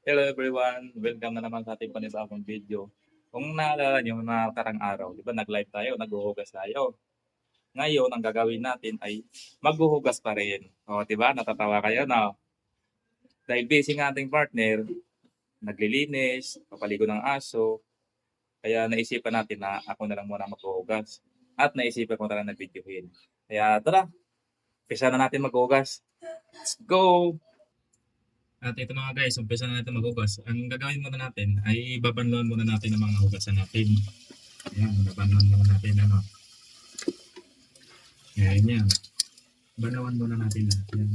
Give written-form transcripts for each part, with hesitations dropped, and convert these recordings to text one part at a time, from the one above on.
Hello everyone! Welcome na naman sa ating panibagong video. Kung naalala niyo mga nakarang araw, 'di ba nag-live tayo, naghuhugas tayo. Ngayon ang gagawin natin ay maghuhugas pa rin. Oh, 'di ba natatawa kayo 'no? Dahil busy ng ating partner, naglilinis, papaligo ng aso, kaya naisipan natin na ako na lang muna maghuhugas. At naisipan ko na lang na videohin. Kaya tara, umpisa na natin maghuhugas. Let's go! At ito mga guys, umpisa na natin maghugas. Ang gagawin muna natin ay babanlawan muna natin ang mga hugasan natin. Ayan, babanlawan muna natin ano. Ayan yan. Banawan muna natin lahat yan.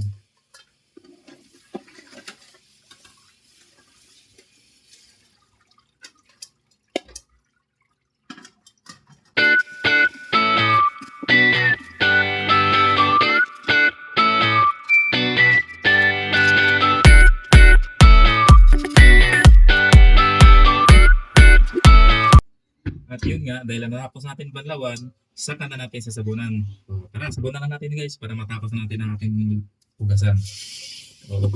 At yun nga, dahil natapos natin banlawan, saka na natin sasabunan. So, tara, sabunan na natin guys para matapos natin ang ating hugasan. So,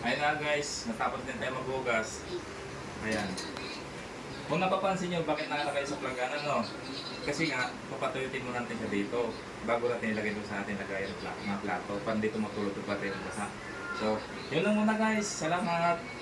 ayun na guys, natapos din tayo maghugas. Ayan. Kung napapansin nyo, bakit nakalagay sa plaganan, no? Kasi nga, papatuyutin mo natin siya dito bago natin ilagay doon sa ating lagayan ng mga plato. Pan dito matulog pa rin basa. So, yun lang muna guys. Salamat!